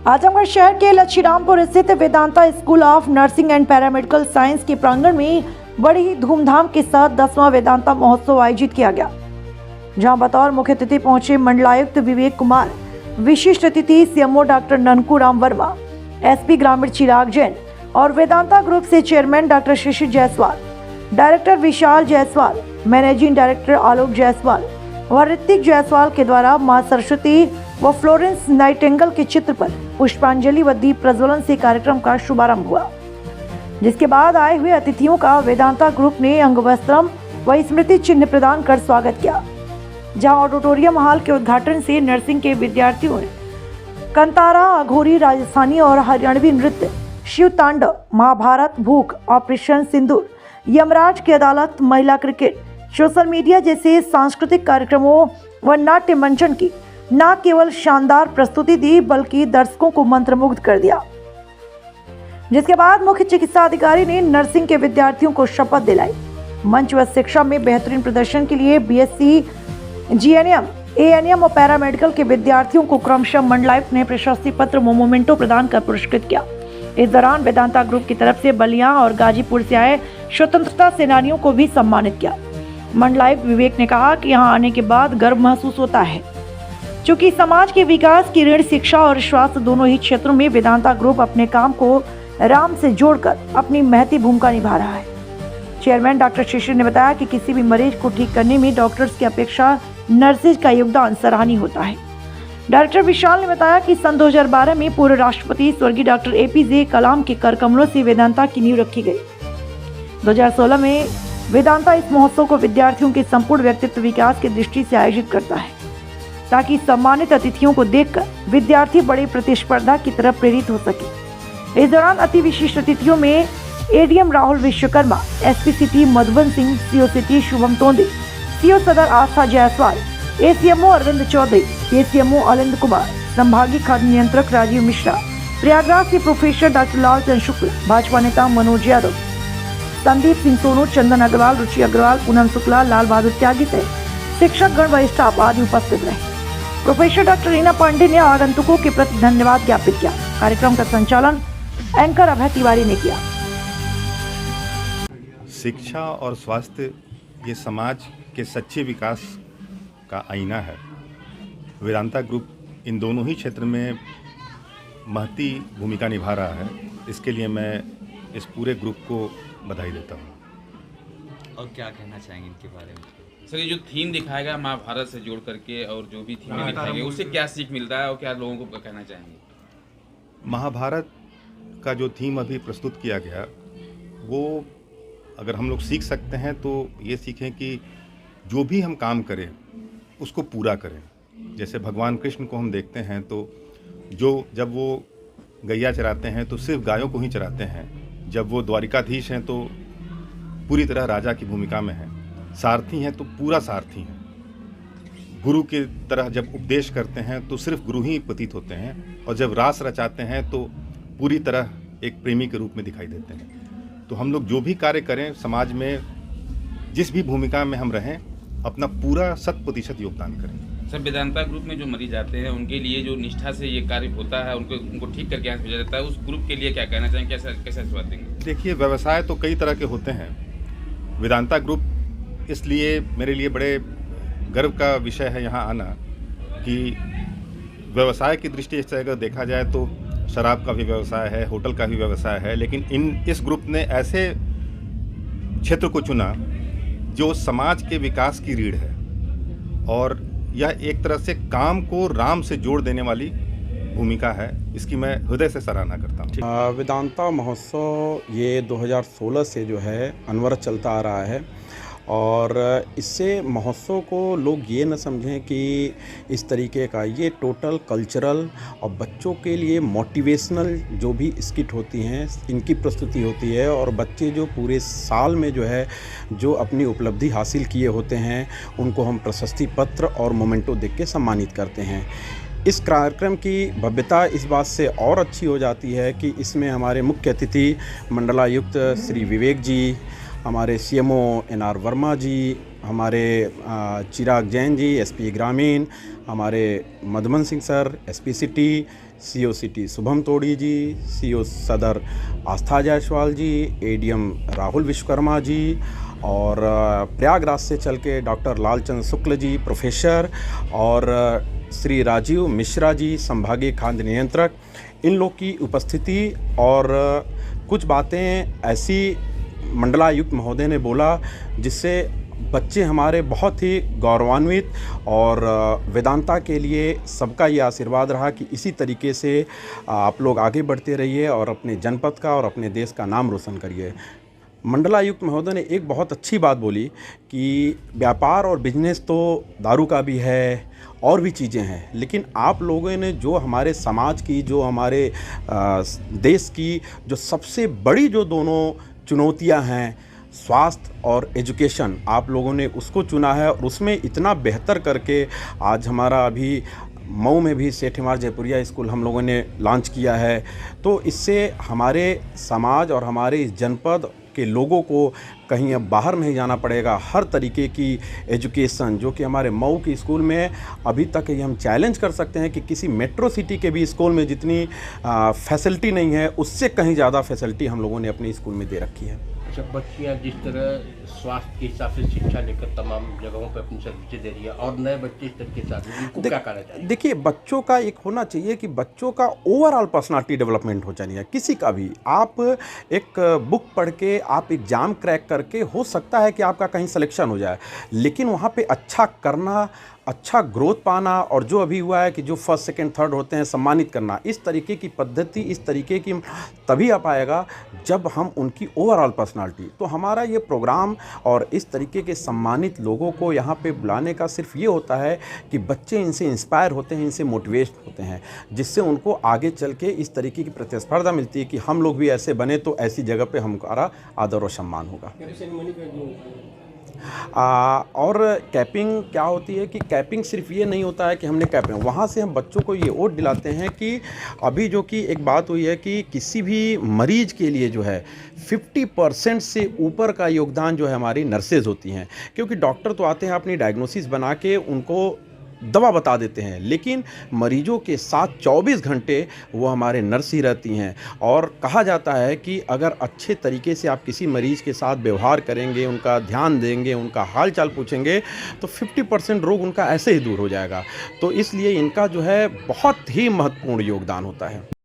आजमगढ़ शहर के लच्छीरामपुर स्थित Vedanta school of nursing and paramedical science के प्रांगण में बड़ी ही धूमधाम के साथ 10वां वेदांता महोत्सव आयोजित किया गया, जहां बतौर मुख्य अतिथि पहुंचे मंडलायुक्त विवेक कुमार, विशिष्ट अतिथि CMO doctor Nanku Ram Verma, SP ग्रामीण चिराग जैन और वेदांता ग्रुप से चेयरमैन डॉक्टर शिशिर जायसवाल, डायरेक्टर विशाल जायसवाल, मैनेजिंग डायरेक्टर आलोक जायसवाल व ऋतिक जायसवाल के द्वारा मां सरस्वती व फ्लोरेंस नाइटिंगेल के चित्र पर पुष्पांजलि व दीप प्रज्वलन से कार्यक्रम का शुभारंभ हुआ, जिसके बाद आए हुए अतिथियों का वेदांता ग्रुप ने अंगवस्त्रम व स्मृति चिन्ह प्रदान कर स्वागत किया, जहां ऑडिटोरियम हॉल के उद्घाटन से नर्सिंग के विद्यार्थियों ने कंतारा, अघोरी, राजस्थानी और हरियाणवी नृत्य, शिव तांडव, महाभारत, भूख, ऑपरेशन सिंदूर, यमराज की अदालत, महिला क्रिकेट, सोशल मीडिया जैसे सांस्कृतिक कार्यक्रमों व नाट्य मंचन की न केवल शानदार प्रस्तुति दी बल्कि दर्शकों को मंत्रमुग्ध कर दिया, जिसके बाद मुख्य चिकित्सा अधिकारी ने नर्सिंग के विद्यार्थियों को शपथ दिलाई। मंच व शिक्षा में बेहतरीन प्रदर्शन के लिए बीएससी, जीएनएम, एएनएम और पैरामेडिकल के विद्यार्थियों को क्रमशः मंडलायुक्त ने प्रशस्ति पत्र व मोमेंटो प्रदान कर पुरस्कृत किया। इस दौरान वेदांता ग्रुप की तरफ से बलिया और गाजीपुर से आए स्वतंत्रता सेनानियों को भी सम्मानित किया। मंडलायुक्त विवेक ने कहा कि यहाँ आने के बाद गर्व महसूस होता है, क्योंकि समाज के विकास की ऋण, शिक्षा और स्वास्थ्य दोनों ही क्षेत्रों में वेदांता ग्रुप अपने काम को राम से जोड़कर अपनी महती भूमिका निभा रहा है। चेयरमैन डॉक्टर शिशिर ने बताया कि किसी भी मरीज को ठीक करने में डॉक्टर्स की अपेक्षा नर्सेज का योगदान सराहनीय होता है। डायरेक्टर विशाल ने बताया कि सन 2012 में पूर्व राष्ट्रपति स्वर्गीय डॉक्टर एपीजे कलाम के कर कमलों से वेदांता की नींव रखी गई। 2016 में वेदांता इस महोत्सव को विद्यार्थियों के संपूर्ण व्यक्तित्व विकास की दृष्टि से आयोजित करता है, ताकि सम्मानित अतिथियों को देखकर विद्यार्थी बड़ी प्रतिस्पर्धा की तरफ प्रेरित हो सके। इस दौरान अति विशिष्ट अतिथियों में ADM Rahul Vishwakarma, SP city Madhuban Singh, CO city Shubham Tonde, CO Sadar Aastha Jaiswal, ACMO Arvind Chaudhary, ACMO Alind Kumar, संभागीय खाद्य नियंत्रक राजीव मिश्रा, प्रयागराज के प्रोफेसर डॉक्टर लालचंद शुक्ल, भाजपा नेता मनोज यादव, संदीप सिंह सोनू, चंदन अग्रवाल, रुचि अग्रवाल, पूनम शुक्ला, लाल बहादुर त्यागी सहित शिक्षक गण व स्टाफ आदि उपस्थित रहे। प्रोफेसर डॉक्टर रीना पांडे ने आगंतुकों के प्रति धन्यवाद ज्ञापित किया। कार्यक्रम का संचालन एंकर अभय तिवारी ने किया। शिक्षा और स्वास्थ्य ये समाज के सच्चे विकास का आईना है। वेदांता ग्रुप इन दोनों ही क्षेत्र में महती भूमिका निभा रहा है। इसके लिए मैं इस पूरे ग्रुप को बधाई देता हूँ। और क्या कहना चाहेंगे इनके बारे में? सर, ये जो थीम दिखाया गया महाभारत से जोड़ करके और जो भी थीमें दिखाई गई उससे क्या सीख मिलता है और क्या लोगों को कहना चाहेंगे? महाभारत का जो थीम अभी प्रस्तुत किया गया वो अगर हम लोग सीख सकते हैं तो ये सीखें कि जो भी हम काम करें उसको पूरा करें। जैसे भगवान कृष्ण को हम देखते हैं तो जब वो गैया चराते हैं तो सिर्फ गायों को ही चराते हैं। जब वो द्वारिकाधीश हैं तो पूरी तरह राजा की भूमिका में हैं। सारथी हैं तो पूरा सारथी हैं। गुरु की तरह जब उपदेश करते हैं तो सिर्फ गुरु ही प्रतीत होते हैं, और जब रास रचाते हैं तो पूरी तरह एक प्रेमी के रूप में दिखाई देते हैं। तो हम लोग जो भी कार्य करें समाज में, जिस भी भूमिका में हम रहें, अपना पूरा 100% योगदान करें। सर, वेदांता ग्रुप में जो मरीज आते हैं उनके लिए जो निष्ठा से ये कार्य होता है, उनको ठीक करके यहाँ भेजा जाता है, उस ग्रुप के लिए क्या कहना चाहेंगे, कैसे आशीर्वाद देंगे? देखिए, व्यवसाय तो कई तरह के होते हैं। वेदांता ग्रुप इसलिए मेरे लिए बड़े गर्व का विषय है यहाँ आना, कि व्यवसाय की दृष्टि से अगर देखा जाए तो शराब का भी व्यवसाय है, होटल का भी व्यवसाय है, लेकिन इस ग्रुप ने ऐसे क्षेत्र को चुना जो समाज के विकास की रीढ़ है, और यह एक तरह से काम को राम से जोड़ देने वाली भूमिका है। इसकी मैं हृदय से सराहना करता हूँ। वेदांता महोत्सव ये 2016 से जो है अनवरत चलता आ रहा है, और इससे महोत्सव को लोग ये न समझें कि इस तरीके का, ये टोटल कल्चरल और बच्चों के लिए मोटिवेशनल जो भी स्किट होती हैं इनकी प्रस्तुति होती है, और बच्चे जो पूरे साल में जो है जो अपनी उपलब्धि हासिल किए होते हैं उनको हम प्रशस्ति पत्र और मोमेंटो देख के सम्मानित करते हैं। इस कार्यक्रम की भव्यता इस बात से और अच्छी हो जाती है कि इसमें हमारे मुख्य अतिथि मंडलायुक्त श्री विवेक जी, हमारे सीएमओ एनआर वर्मा जी, हमारे चिराग जैन जी एसपी ग्रामीण, हमारे Madhuman Singh sir SP city, CO city Shubham Todi ji, CO Sadar Aastha Jaiswal ji, ADM Rahul Vishwakarma ji, और प्रयागराज से चल के डॉक्टर लालचंद शुक्ल जी प्रोफेसर, और श्री राजीव मिश्रा जी संभागीय खाद्य नियंत्रक, इन लोग की उपस्थिति और कुछ बातें ऐसी मंडलायुक्त महोदय ने बोला जिससे बच्चे हमारे बहुत ही गौरवान्वित, और वेदांता के लिए सबका ये आशीर्वाद रहा कि इसी तरीके से आप लोग आगे बढ़ते रहिए और अपने जनपद का और अपने देश का नाम रोशन करिए। मंडलायुक्त महोदय ने एक बहुत अच्छी बात बोली कि व्यापार और बिजनेस तो दारू का भी है और भी चीज़ें हैं, लेकिन आप लोगों ने जो हमारे समाज की, जो हमारे देश की जो सबसे बड़ी जो दोनों चुनौतियां हैं, स्वास्थ्य और एजुकेशन, आप लोगों ने उसको चुना है और उसमें इतना बेहतर करके आज हमारा अभी मऊ में भी सेठ हिमार जयपुरिया स्कूल हम लोगों ने लॉन्च किया है। तो इससे हमारे समाज और हमारे इस जनपद के लोगों को कहीं अब बाहर नहीं जाना पड़ेगा। हर तरीके की एजुकेशन जो कि हमारे मऊ के स्कूल में अभी तक ये हम चैलेंज कर सकते हैं कि किसी मेट्रो सिटी के भी स्कूल में जितनी फैसिलिटी नहीं है, उससे कहीं ज़्यादा फैसिलिटी हम लोगों ने अपने स्कूल में दे रखी है। अच्छा, बच्चियाँ जिस तरह स्वास्थ्य के हिसाब से शिक्षा लेकर तमाम जगहों पर अपनी सर्विसेज दे रही है, और नए बच्चे इस तरह के साथ उनको क्या कहना चाहिए? देखिए, बच्चों का एक होना चाहिए कि बच्चों का ओवरऑल पर्सनालिटी डेवलपमेंट हो चाहिए। किसी का भी आप एक बुक पढ़ के आप एग्ज़ाम क्रैक करके हो सकता है कि आपका कहीं सिलेक्शन हो जाए, लेकिन वहाँ पे अच्छा करना, अच्छा ग्रोथ पाना, और जो अभी हुआ है कि जो फर्स्ट सेकंड थर्ड होते हैं सम्मानित करना, इस तरीके की पद्धति, इस तरीके की तभी आ पाएगा जब हम उनकी ओवरऑल पर्सनालिटी। तो हमारा ये प्रोग्राम और इस तरीके के सम्मानित लोगों को यहाँ पे बुलाने का सिर्फ ये होता है कि बच्चे इनसे इंस्पायर होते हैं, इनसे मोटिवेट होते हैं, जिससे उनको आगे चल के इस तरीके की प्रतिस्पर्धा मिलती है कि हम लोग भी ऐसे बने तो ऐसी जगह पे हमारा आदर और सम्मान होगा। और कैपिंग क्या होती है कि कैपिंग सिर्फ ये नहीं होता है कि हमने कैपिंग, वहाँ से हम बच्चों को ये ओट दिलाते हैं कि अभी जो कि एक बात हुई है कि किसी भी मरीज के लिए जो है 50% से ऊपर का योगदान जो है हमारी नर्सेज होती हैं, क्योंकि डॉक्टर तो आते हैं अपनी डायग्नोसिस बना के उनको दवा बता देते हैं, लेकिन मरीजों के साथ 24 घंटे वो हमारे नर्स ही रहती हैं। और कहा जाता है कि अगर अच्छे तरीके से आप किसी मरीज़ के साथ व्यवहार करेंगे, उनका ध्यान देंगे, उनका हाल चाल पूछेंगे, तो 50% रोग उनका ऐसे ही दूर हो जाएगा। तो इसलिए इनका जो है बहुत ही महत्वपूर्ण योगदान होता है।